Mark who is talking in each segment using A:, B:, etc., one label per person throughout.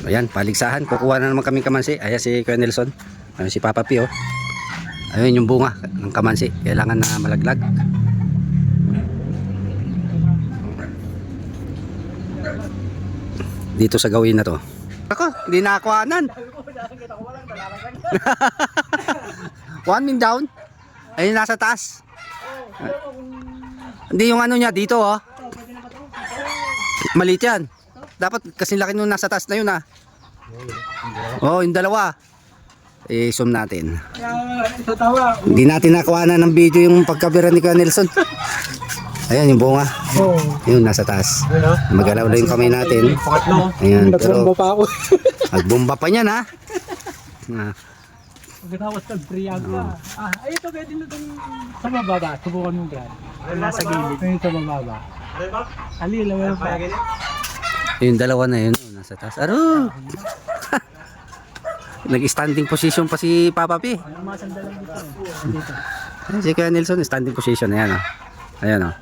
A: Ayan, paligsahan. Kukuha na naman kami kamansi. Ayan si Kuya Nelson. Ayan si Papa P, oh. Ayun yung bunga ng kamansi. Kailangan na malaglag. Dito sa gawin na to. Ako, hindi nakakuhanan. One min down. Ayun nasa taas. Hindi yung ano niya dito, oh. Maliit yan. Dapat kasi laki nung nasa taas na yun, ah. Oh, yung dalawa. I-zoom natin. Hindi natin nakuha ng video yung pagkabira ni Kuya Nelson. Ayan yung bunga. Yun nasa taas. Magalaw na yung kamay natin. Ayan, pero nagbomba pa niyan, ha.
B: Pagkatapos nag-priyaga. Ay, ito pwede na itong sa mababa. Subukan mo, Brad. Nasa gilid. Ito yung sa mababa. Alila, meron pa.
A: Yung dalawa na yun, nasa taas. Aro! Nag-standing position pa si Papa P.
B: Ang mga sandalan dito.
A: Si Kuya Nelson, standing position. Ayan, oh. Ayan, oh.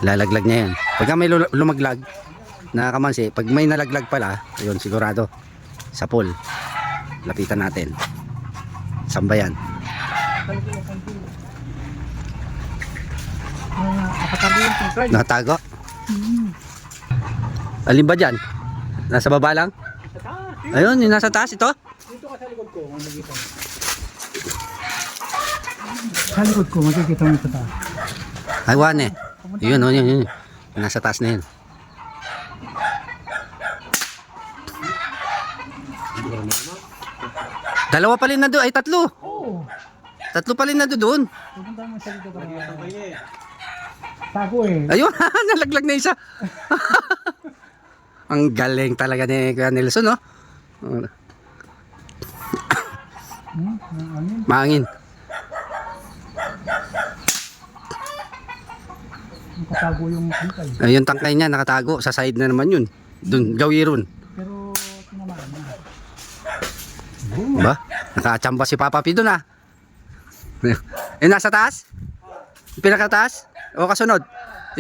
A: Lalaglag niya yan. Pagka may lumaglag na kamansi, pag may nalaglag pala, yun sigurado sa pool. Lapitan natin. Sambayan. Nakatago. Alin ba dyan? Nasa baba lang? Ayun, yung nasa taas ito.
B: Dito ka sa likod ko, makikita mo. Sa likod ko, makikita mo sa taas.
A: Aywan eh. Yun, oh, yun. Nasa taas na yun. Dalawa pa rin na doon. Ay, tatlo.
B: Oo.
A: Tatlo pa rin na doon.
B: Pupunta mo sa likod ko. Tago eh.
A: Ayun, nalaglag na isa. Ang galing talaga ni Kuya Nelson, no? Mahangin.
B: Nakatago yung tangkay.
A: Ay, yung tangkay niya nakatago. Sa side na naman yun. Doon, gawiron.
B: Pero tinamaan na.
A: Diba? Nakachamba si Papa P doon, ah. Yung nasa taas? Yung pinakataas? O kasunod?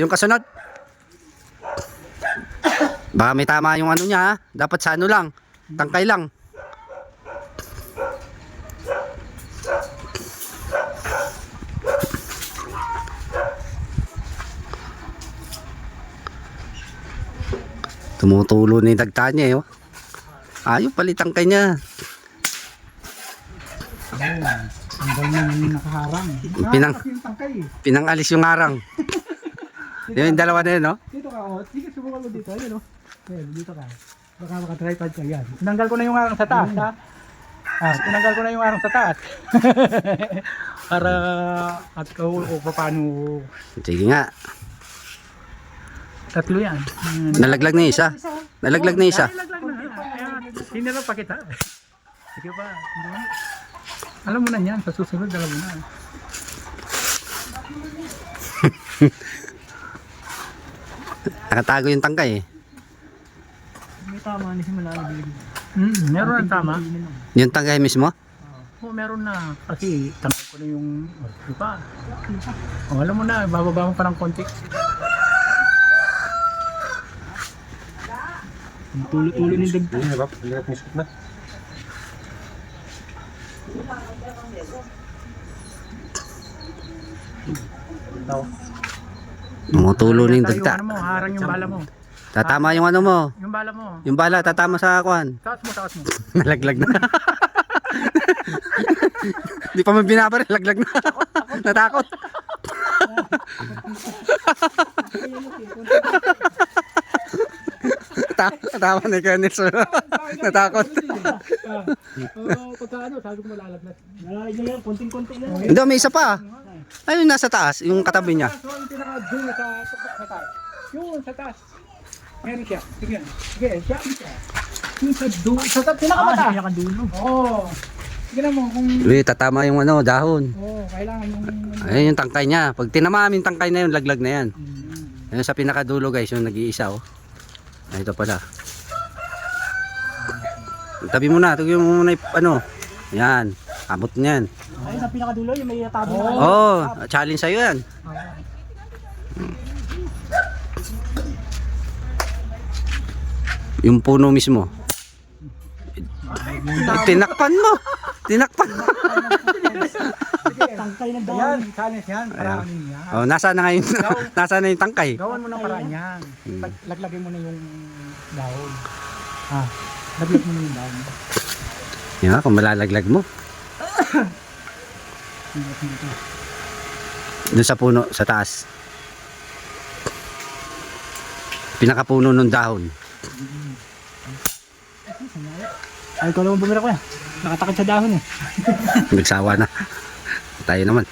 A: Yung kasunod? Baka may tama yung ano niya, ha? Dapat sa ano lang, tangkay lang. Tumutulo na yung dagta niya, oh. Ayaw pala yung tangkay niya.
B: Ang ganyan yung nakaharang. Yung tangkay.
A: Pinangalis yung arang. Yung dalawa na yun, no?
B: Dito ka, oh. Sige, subukan mo dito. Ayun, oh. Ayun, dito ka. Baka makatripod ka. Yan. Tinanggal ko na yung arang sa taas, ha? Tinanggal ko na yung arang sa taas. Para at o paano.
A: Sige nga.
B: Tatlo yan.
A: Nalaglag na isa. Nalaglag na isa.
B: Nalaglag na. Hinarap pa kita. Sige pa. Alam mo na yan. Sa susunod, alam mo na.
A: Nakatago yung tangkay, eh.
B: May tama ni si Malala. Meron na tama.
A: Yung tangkay mismo?
B: Oo, meron na. Kasi tangkay ko na yung... Di ba? Oh, alam mo na. Bababa mo pa ng konti. Tuloy-tuloy ng dagdag.
C: Hindi ba? Hindi na pinisip na.
A: Tumutulo na yung dagta.
B: Ano mo, harang yung bala mo.
A: Tatama yung ano mo.
B: Yung bala mo.
A: Yung bala, tatama sa kuwan.
B: Taas mo.
A: Nalaglag na. Di pa man binabar, laglag na. Natakot. Tama na Kuya Nelson. Natakot.
B: Pagka ano, sabi ko malalagnas. Nalalagyan yan, konting-konting lang.
A: Hindi, may isa pa. Ayun, nasa taas, yung katabi niya.
B: So, yung pinaka-doon sa taas. Yung sa taas. Meron siya. Sige, siya. Yung sa doon. Sa pinakamata. Pinaka-dulo. Oo. Sige na mo kung...
A: Uy, tatama yung ano, dahon.
B: Oo, kailangan yung...
A: Ayun yung tangkay niya. Pag tinama yung tangkay na yun, laglag na yan. Ayun sa pinakadulo guys, yung nag-iisa, oh. Ay, ito pala. Tabi mo na, tugin mo muna yung ano. Yan, abot niyan.
B: Ay, sa pinakadulo, yung may tabo na.
A: Oh, challenge sa'yo yan. Yung puno mismo. Tinakpan mo. Tinakpan mo.
B: Tangkay ng dahon. Yan, challenge yan. Paraan niya.
A: Oh, nasa na ngayon? Nasa na yung tangkay?
B: Gawan mo ng paraan yan. Laglagay mo na yung dahon. Laglag mo na yung dahon.
A: Yan nga, kung malalaglag mo. Doon sa puno, sa taas. Pinakapuno ng dahon.
B: Ay, ikaw naman bumira ko yan. Nakatakot sa dahon eh.
A: Nagsawa na. Tayo naman.